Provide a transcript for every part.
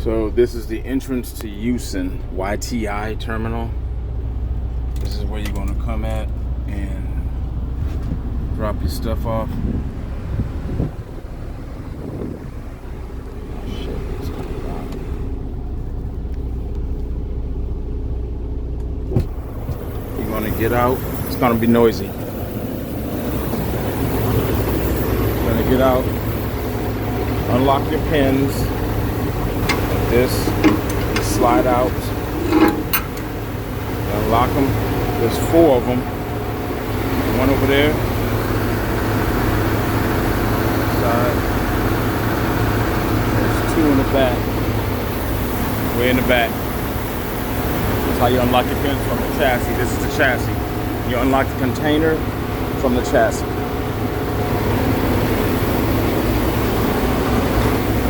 So this is the entrance to Yusen YTI terminal. This is where you're going to come at and drop your stuff off. You're going to get out. It's going to be noisy. You're going to get out, unlock your pins. This, you slide out, unlock them. There's 4 of them. One over there. Side. There's 2 in the back. Way in the back. That's how you unlock your pins from the chassis. This is the chassis. You unlock the container from the chassis.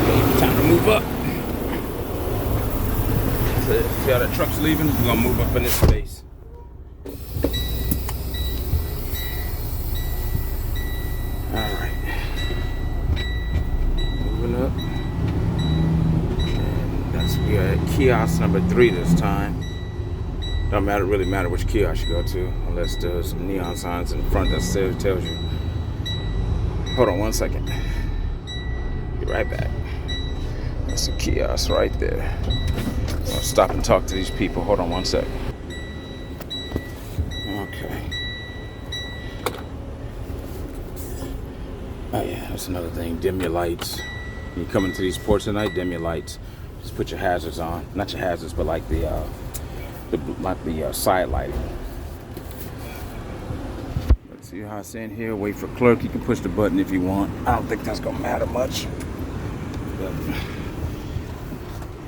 Okay, time to move up. See how the truck's leaving? We're gonna move up in this space. Alright. Moving up. And we are at kiosk number 3 this time. Don't really matter which kiosk you go to, unless there's some neon signs in front that tells you. Hold on one second. Be right back. That's a kiosk right there. I'll stop and talk to these people. Hold on one sec. Okay. Oh yeah, that's another thing. Dim your lights. When you come into these ports tonight, dim your lights. Just put your hazards on. Not your hazards, but like the side lighting. Let's see how it's in here. Wait for clerk. You can push the button if you want. I don't think that's gonna matter much. But,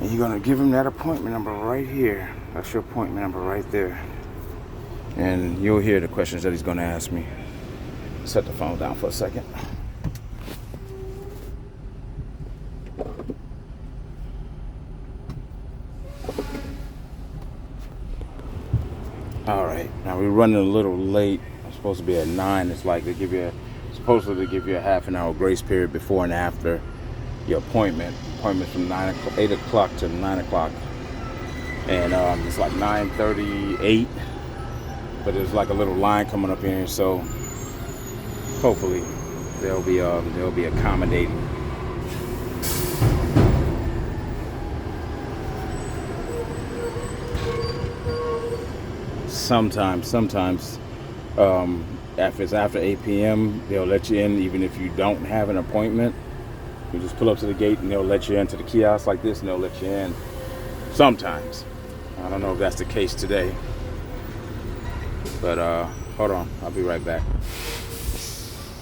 and you're gonna give him that appointment number right here. That's your appointment number right there. And you'll hear the questions that he's gonna ask me. Set the phone down for a second. All right, now we're running a little late. I'm supposed to be at 9. It's like supposedly give you a half an hour grace period before and after your appointment. Appointment's from 8 o'clock to 9 o'clock, and it's like 9:38. But there's like a little line coming up here, so hopefully they'll be accommodating. Sometimes, if it's after 8 p.m., they'll let you in even if you don't have an appointment. You just pull up to the gate and they'll let you into the kiosk like this, and they'll let you in. Sometimes. I don't know if that's the case today. But hold on, I'll be right back.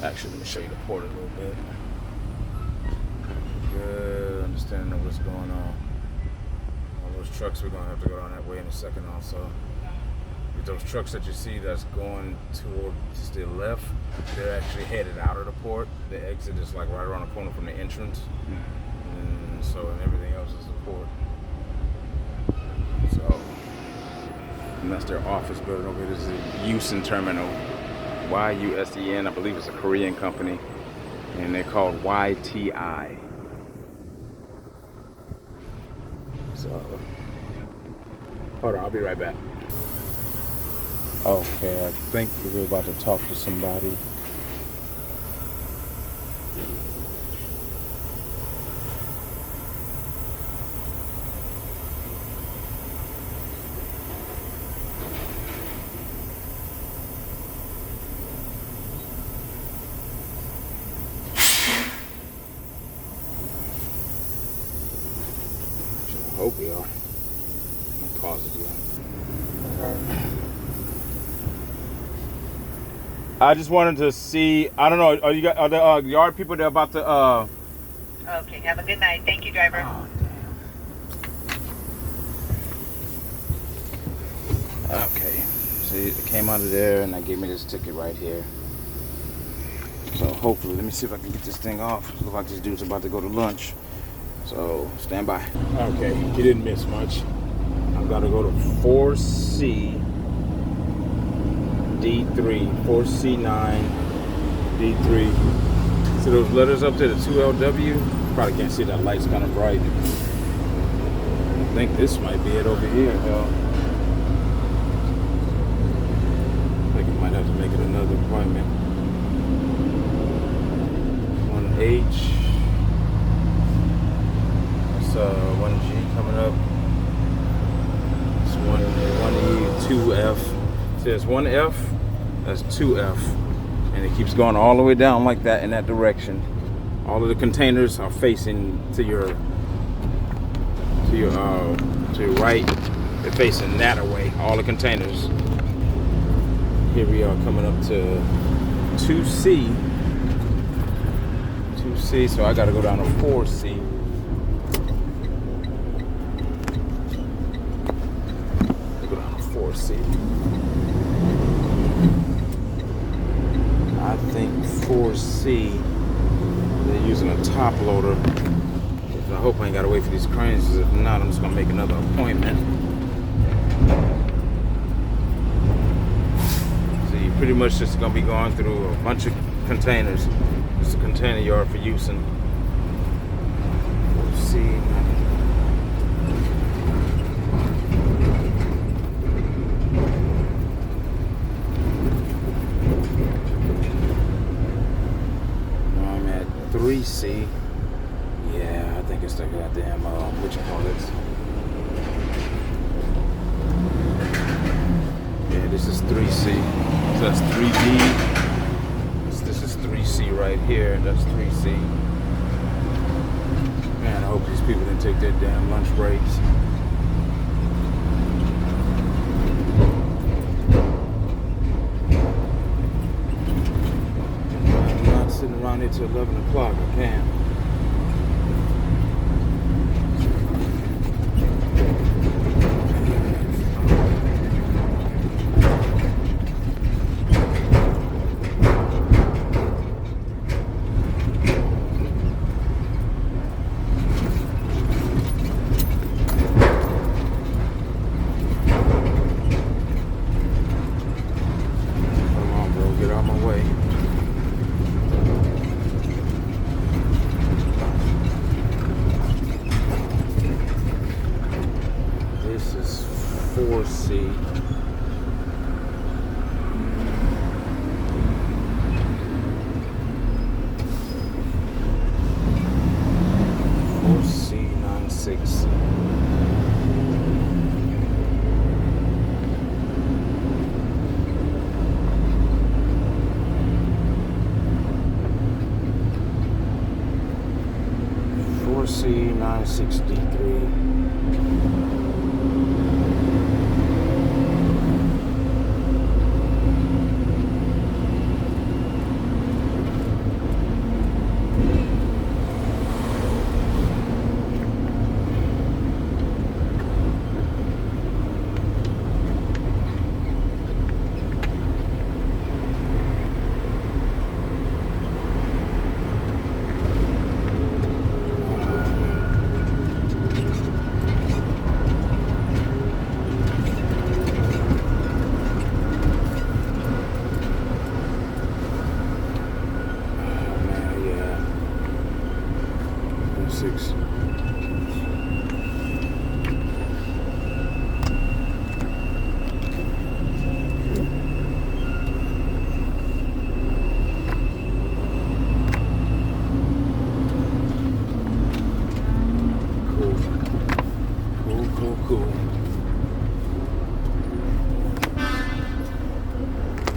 Actually, let me show you the port a little bit. Good understanding of what's going on. All those trucks, we're gonna have to go down that way in a second also. Those trucks that you see that's going towards the left, they're actually headed out of the port. The exit is like right around the corner from the entrance. And everything else is the port. So, and that's their office building over here. This is the Yusen terminal. YUSEN, I believe it's a Korean company. And they're called YTI. So, hold on, I'll be right back. Okay, I think we're about to talk to somebody. I hope we are. I'm positive. I just wanted to see. I don't know. Are the yard people there about to? Okay. Have a good night. Thank you, driver. Oh, damn. Okay. See, it came out of there, and they gave me this ticket right here. So hopefully, let me see if I can get this thing off. Looks like this dude's about to go to lunch. So stand by. Okay, you didn't miss much. I've got to go to 4C. D3, 4C9, D3. See those letters up there, the 2LW? Probably can't see that light's kind of bright. I think this might be it over here, though. I think I might have to make it another appointment. 1H. It's 1G coming up. It's 1E, 2F. It says 1F, that's 2F. And it keeps going all the way down like that in that direction. All of the containers are facing to your right. They're facing that away. All the containers. Here we are coming up to 2C. 2C, so I gotta go down to 4C. Go down to 4C. I think 4C, they're using a top loader. I hope I ain't gotta wait for these cranes. If not, I'm just gonna make another appointment. So you pretty much just gonna be going through a bunch of containers. It's a container yard for Yusen. Let's see. I'm at 3C. Yeah, I think it's the goddamn, what you call it? Yeah, this is 3C. So that's 3B. This is 3C right here. That's 3C. Man, I hope these people didn't take their damn lunch breaks. I'm not sitting around here till 11 o'clock. I can't. Get out of my way. This is 4C. 4C96. C963. Six.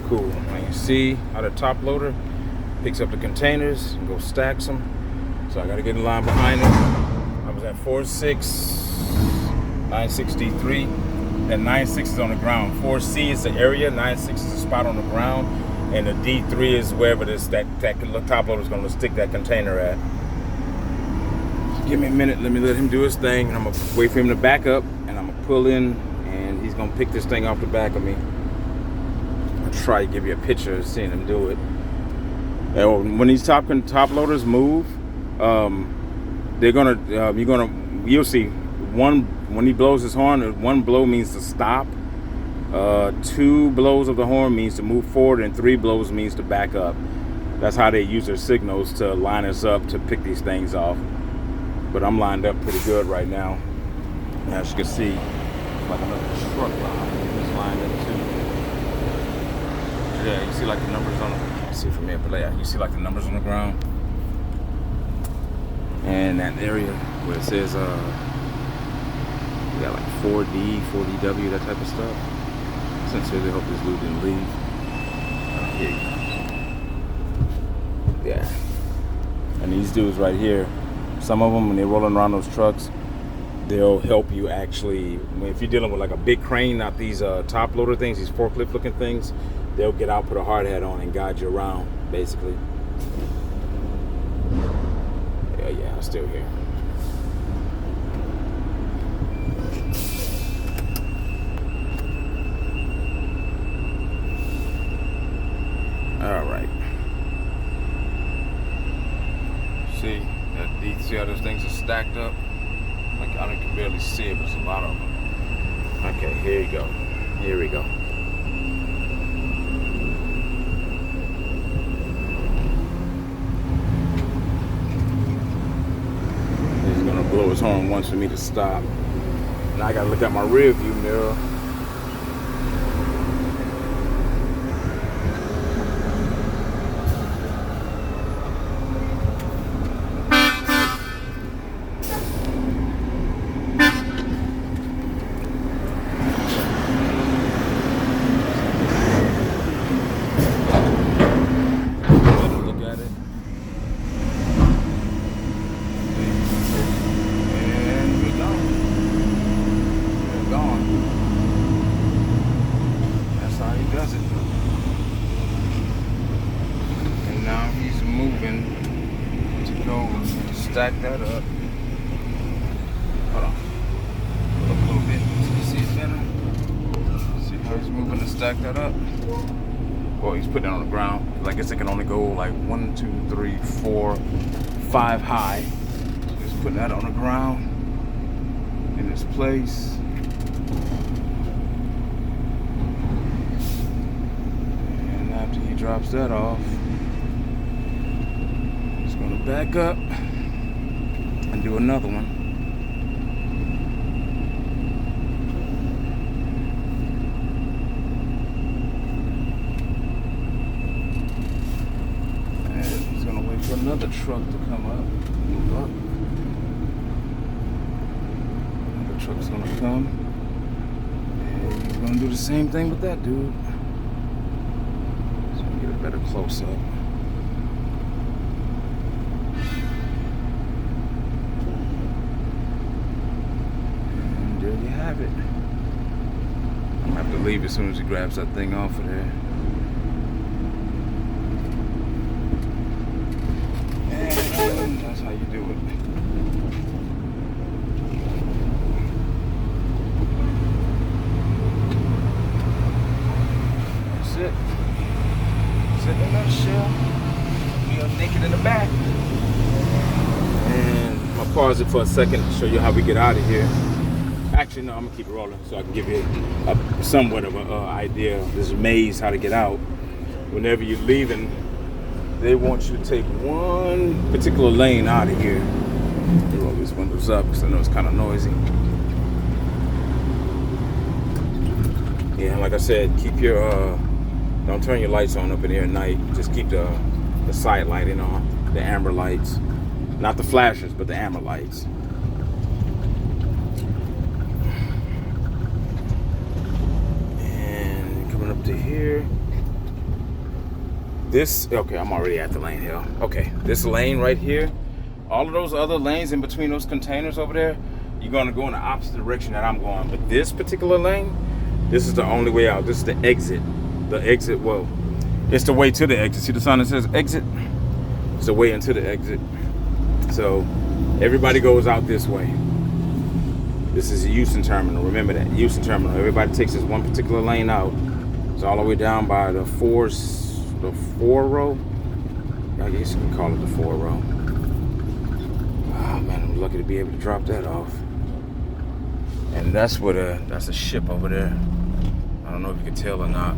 Cool. Now you see how the top loader picks up the containers and goes stacks them. So I gotta get in line behind it. I was at 963. And 96 is on the ground. 4C is the area, 96 is the spot on the ground, and the D3 is wherever that top loader is gonna stick that container at. Give me a minute, let me let him do his thing, and I'm gonna wait for him to back up, and I'm gonna pull in, and he's gonna pick this thing off the back of me. I'll try to give you a picture of seeing him do it. And when these top loaders move, you'll see one, when he blows his horn, one blow means to stop, 2 blows of the horn means to move forward, and 3 blows means to back up. That's how they use their signals to line us up to pick these things off. But I'm lined up pretty good right now. As you can see, like another truck line is lined up too. Yeah, you see like the numbers on the, I can't see from here, but yeah, you see like the numbers on the ground. And that area where it says, we got like 4D, 4DW, that type of stuff. Sincerely hope this dude didn't leave. Here you go. Yeah. And these dudes right here, some of them, when they're rolling around those trucks, they'll help you actually, if you're dealing with like a big crane, not these top loader things, these forklift looking things, they'll get out, put a hard hat on, and guide you around, basically. Yeah, I'm still here. All right. See how those things are stacked up? Like I can barely see it, but there's a lot of them. Okay, here you go. Here we go. He's gonna blow his horn once for me to stop. Now I gotta look at my rear view mirror. Stack that up. Hold on. Put up a little bit. So you see it better? See how he's moving to stack that up? Well, he's putting it on the ground. I guess it can only go like 1, 2, 3, 4, 5 high. So he's putting that on the ground in its place. And after he drops that off, he's gonna back up and do another one. And he's gonna wait for another truck to come up. Move up. Another truck's gonna come. And he's gonna do the same thing with that dude. So we get a better close up. Have it. I'm gonna have to leave as soon as he grabs that thing off of there. And that's how you do it. That's it. That's it in a nutshell. We are naked in the back. And I'll pause it for a second to show you how we get out of here. Actually, no, I'm gonna keep it rolling so I can give you somewhat of an idea of this maze, how to get out. Whenever you're leaving, they want you to take one particular lane out of here. Roll these windows up because I know it's kind of noisy. Yeah, like I said, keep your, don't turn your lights on up in here at night. Just keep the side lighting on, the amber lights. Not the flashers, but the amber lights. Up to here. This, okay, I'm already at the lane here. Okay, this lane right here, all of those other lanes in between those containers over there, you're gonna go in the opposite direction that I'm going. But this particular lane, this is the only way out. This is the exit. The exit, well, it's the way to the exit. See the sign that says exit? It's the way into the exit. So everybody goes out this way. This is a Yusen terminal. Remember that, Yusen terminal. Everybody takes this one particular lane out. It's all the way down by the four row. I guess you can call it the 4 row. Oh man, I'm lucky to be able to drop that off. And that's that's a ship over there. I don't know if you can tell or not.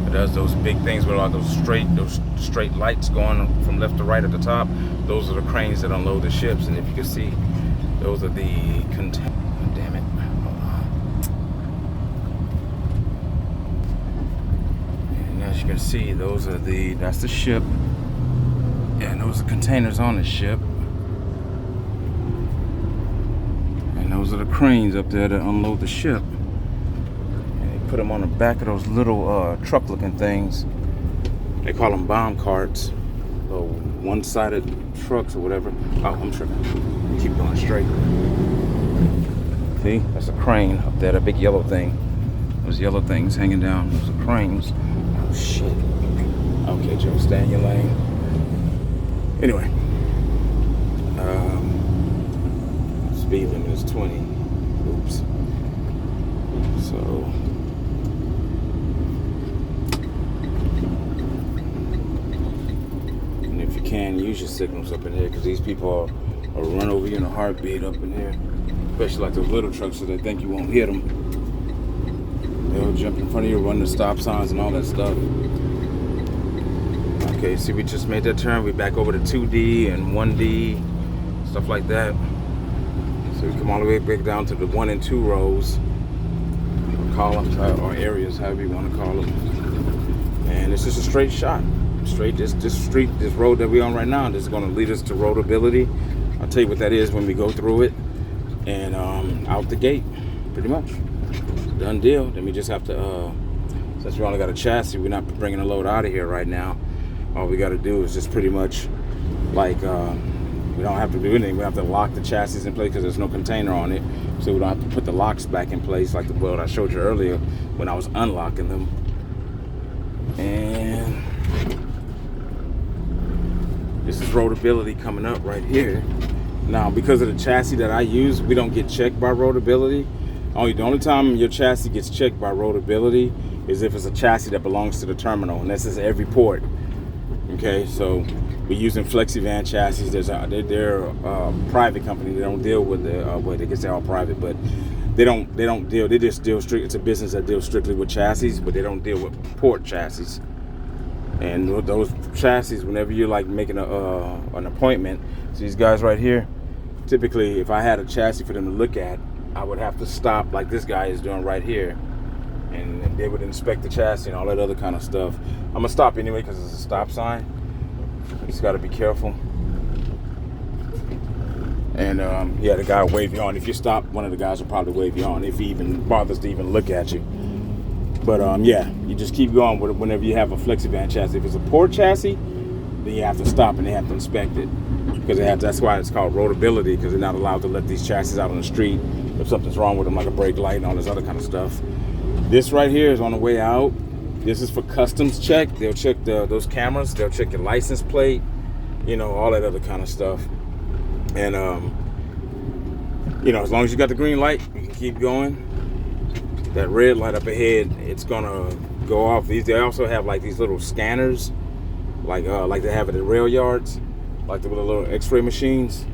But there's those big things with all those straight lights going from left to right at the top. Those are the cranes that unload the ships. And if you can see, those are the containers. As you can see, that's the ship. And those are containers on the ship. And those are the cranes up there to unload the ship. And they put them on the back of those little truck-looking things. They call them bomb carts. Little one-sided trucks or whatever. Oh, I'm tripping. Keep going straight. See, that's a crane up there, the big yellow thing. Those yellow things hanging down, those are cranes. Oh shit. Okay, Joe, stay in your lane. Anyway, speed limit is 20. Oops. So, and if you can, use your signals up in here, because these people will run over you in a heartbeat up in here. Especially like those little trucks, so they think you won't hit them. They'll jump in front of you, run the stop signs and all that stuff. Okay, see, we just made that turn. We back over to 2D and 1D, stuff like that. So we come all the way back down to the 1 and 2 rows, or columns, or areas, however you want to call them. And it's just a straight shot. Straight, this road that we're on right now, this is going to lead us to roadability. I'll tell you what that is when we go through it. And out the gate, pretty much. Done deal. Then we just have to, since we only got a chassis, we're not bringing a load out of here right now. All we got to do is just pretty much, like, we don't have to do anything. We have to lock the chassis in place because there's no container on it. So we don't have to put the locks back in place like the build I showed you earlier when I was unlocking them. And this is roadability coming up right here. Now, because of the chassis that I use, we don't get checked by roadability. The only time your chassis gets checked by roadability is if it's a chassis that belongs to the terminal, and this is every port. Okay, so we're using FlexiVan chassis. They're a private company. They don't deal with the I guess they're all private, but they don't deal. They just deal strict. It's a business that deals strictly with chassis, but they don't deal with port chassis. And those chassis, whenever you're like making an appointment, so these guys right here. Typically, if I had a chassis for them to look at, I would have to stop like this guy is doing right here. And they would inspect the chassis and all that other kind of stuff. I'm going to stop anyway because it's a stop sign. You just got to be careful. And yeah, the guy will wave you on. If you stop, one of the guys will probably wave you on if he even bothers to even look at you. But yeah, you just keep going with it whenever you have a FlexiVan chassis. If it's a port chassis, then you have to stop and they have to inspect it. Because that's why it's called roadability, because they're not allowed to let these chassis out on the street if something's wrong with them, like a brake light and all this other kind of stuff. This right here is on the way out. This is for customs check. They'll check those cameras. They'll check your license plate, all that other kind of stuff. And as long as you got the green light, you can keep going. That red light up ahead, it's gonna go off. They also have like these little scanners, like they have at the rail yards. Like the little x-ray machines.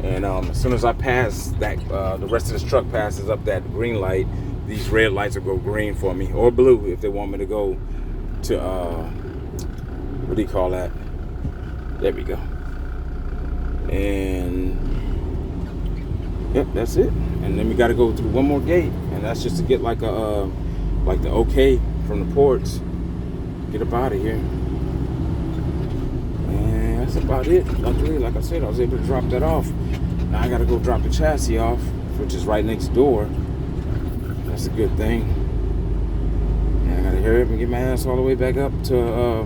And as soon as I pass that, the rest of this truck passes up that green light, these red lights will go green for me, or blue if they want me to go to, what do you call that? There we go. And, yep, that's it. And then we got to go through one more gate, and that's just to get like the okay from the ports. Get up out of here. That's about it. Luckily, like I said, I was able to drop that off. Now I gotta go drop the chassis off, which is right next door. That's a good thing. And I gotta hurry up and get my ass all the way back up to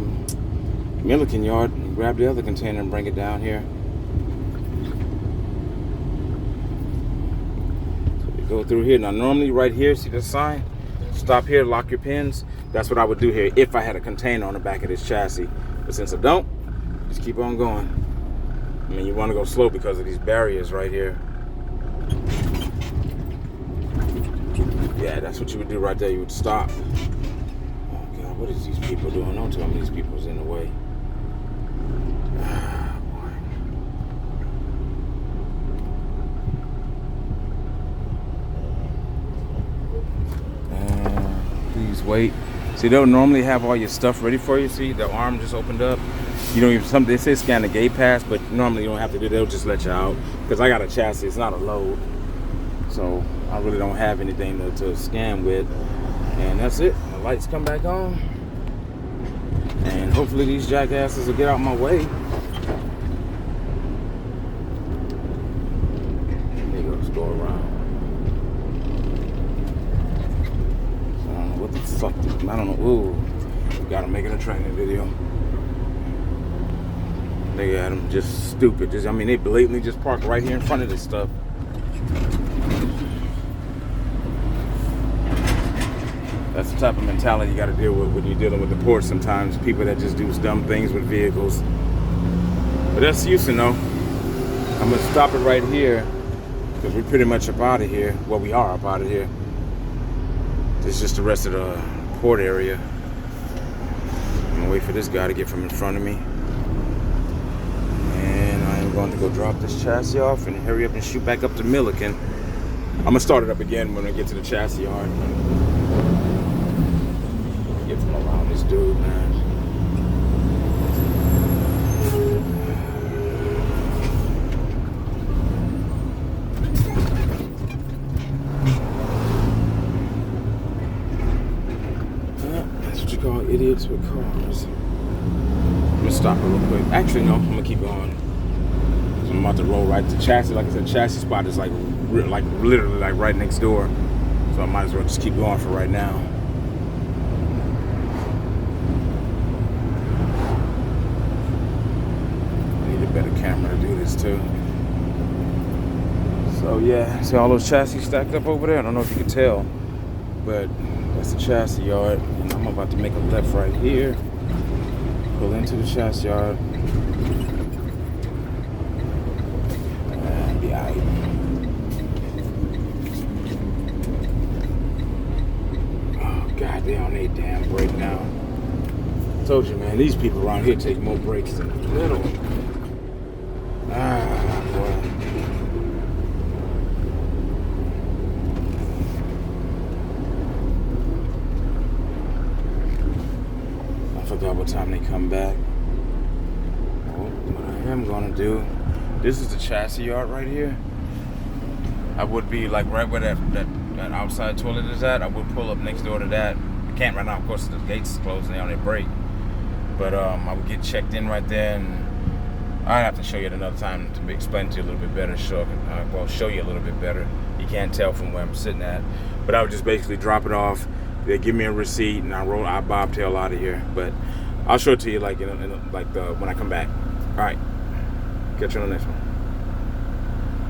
Milliken Yard and grab the other container and bring it down here. So we go through here. Now normally right here, see the sign? Stop here, lock your pins. That's what I would do here if I had a container on the back of this chassis. But since I don't, just keep on going. I mean, you want to go slow because of these barriers right here. Yeah, that's what you would do right there. You would stop. Oh, God, what is these people doing? Don't tell me these people's in the way. Ah, boy. Please wait. See, they'll normally have all your stuff ready for you. See, the arm just opened up. You don't even, they say scan the gate pass, but normally you don't have to do that. They'll just let you out. Because I got a chassis, it's not a load. So I really don't have anything to scan with. And that's it. The lights come back on. And hopefully these jackasses will get out my way. There you go, let's go around. So I don't know what the fuck, I don't know. Ooh, gotta make it a training video. They got them just stupid. I mean, they blatantly just park right here in front of this stuff. That's the type of mentality you got to deal with when you're dealing with the port sometimes. People that just do dumb things with vehicles. But that's Yusen though. I'm going to stop it right here because we're pretty much up out of here. Well, we are up out of here. This is just the rest of the port area. I'm going to wait for this guy to get from in front of me. And I'm going to go drop this chassis off and hurry up and shoot back up to Milliken. I'm going to start it up again when I get to the chassis yard. Get from around this dude, man. That's what you call idiots with cars. I'm gonna stop it real quick. Actually, no, I'm gonna keep going. So I'm about to roll right to chassis. Like I said, chassis spot is like literally like right next door. So I might as well just keep going for right now. I need a better camera to do this too. So yeah, see all those chassis stacked up over there? I don't know if you can tell, but that's the chassis yard. And I'm about to make a left right here. Pull into the chassis yard. And be out. Oh god, they on a damn break now. I told you, man, these people around here take more breaks than a little. Ah, boy. I forgot what time they come back. Well, what I am gonna do, this is the chassis yard right here. I would be like right where that outside toilet is at. I would pull up next door to that. I can't right now, of course, the gates is closed and they're on their break. But I would get checked in right there, and I'd have to show you at another time to explain to you a little bit better. Show you a little bit better. You can't tell from where I'm sitting at. But I would just basically drop it off. They give me a receipt, and I bobtail out of here. But I'll show it to you like when I come back. All right, catch you on the next one.